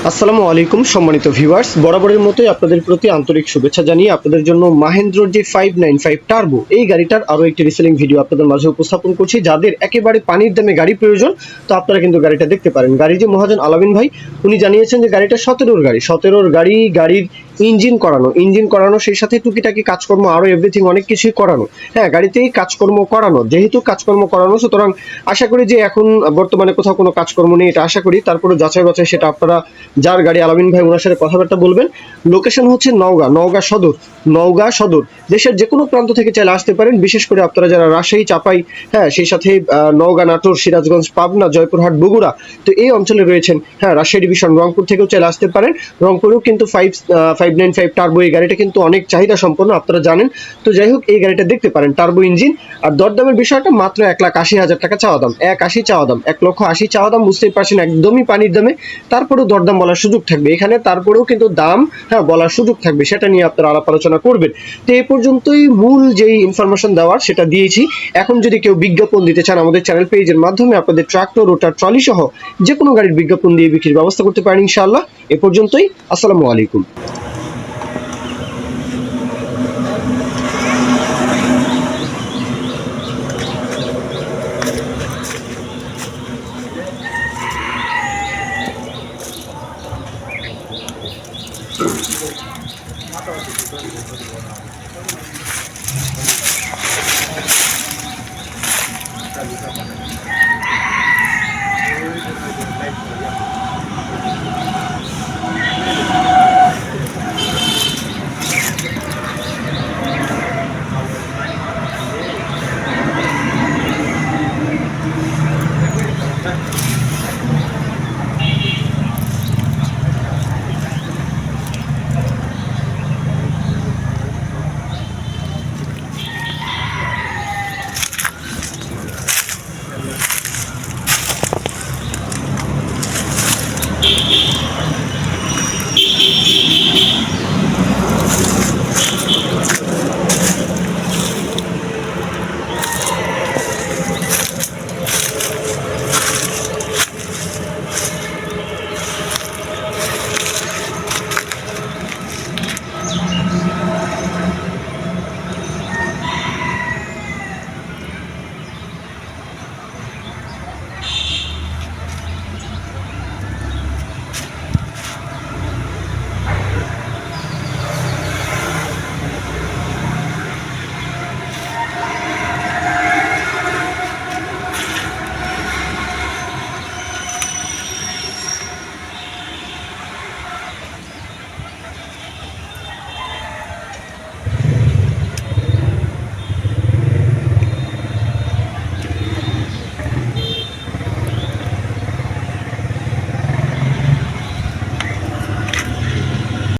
আসসালামু আলাইকুম সম্মানিত ভিউয়ার্স, বরাবরের মতোই আপনাদের প্রতি আন্তরিক শুভেচ্ছা জানিয়ে আপনাদের জন্য মাহেন্দ্রর যে 595 টার্বো এই গাড়িটার আরো একটি রিসেলিং ভিডিও আপনাদের মাঝে উপস্থাপন করছি। যাদের একেবারে পানির দামে গাড়ি প্রয়োজন তো আপনারা কিন্তু গাড়িটা দেখতে পারেন। গাড়ি যে মহাজন আলামিন ভাই উনি জানিয়েছেন যে গাড়িটা 17-র গাড়ি, গাড়ির ইঞ্জিন করানো সেই সাথে টুকিটাকি কাজকর্ম আরো এভরিথিং অনেক কিছুই করানো। হ্যাঁ, গাড়িতেই কাজকর্ম করানো, যেহেতু কাজকর্ম করানো সুতরাং আশা করি যে এখন বর্তমানে কোথাও কোনো কাজকর্ম নেই এটা আশা করি। তারপরে যাচাই বাছাই সেটা আপনারা যার গাড়ি আলামিন ভাই ওনার সাথে কথাবার্তা বলবেন। লোকেশন হচ্ছে নওগাঁ সদর। দেশের যে কোনো প্রান্ত থেকে চাইলে আসতে পারেন, বিশেষ করে আপনারা যারা রাজশাহী, চাপাই, হ্যাঁ সেই সাথে নওগাঁ, নাটোর, সিরাজগঞ্জ, পাবনা, জয়পুরহাট, বগুড়া তো এই অঞ্চলে রয়েছেন। হ্যাঁ, রাজশাহী ডিভিশন রংপুর থেকেও চাইলে আসতে পারেন। রংপুরেও কিন্তু 595 টার্বো এই গাড়িটা কিন্তু অনেক চাহিদা সম্পন্ন, আপনারা জানেন। তো যাই হোক, এই গাড়িটা দেখতে পারেন, টার্বো ইঞ্জিন। আর দরদামের বিষয়টা মাত্র 1,80,000 টাকা চাওয়া দাম, 1,80,000 চাওয়া দাম, 1,80,000 চাওয়া দাম, বুঝতেই পারছেন একদমই পানির দামে। তারপরেও দরদাম বলার সুযোগ থাকবে এখানে, তারপরেও কিন্তু দাম হ্যাঁ বলার সুযোগ থাকবে, সেটা নিয়ে আপনারা আলাপ আলোচনা করবেন। তো এই পর্যন্তই মূল যেই ইনফরমেশন দেওয়ার সেটা দিয়েছি। এখন যদি কেউ বিজ্ঞাপন দিতে চান আমাদের চ্যানেল পেজের মাধ্যমে আপনাদের ট্রাক্টর, রোটার, ট্রলি সহ যে কোনো গাড়ির বিজ্ঞাপন দিয়ে বিক্রির ব্যবস্থা করতে পারেন ইনশাআল্লাহ। এ পর্যন্তই, আসসালামু আলাইকুম।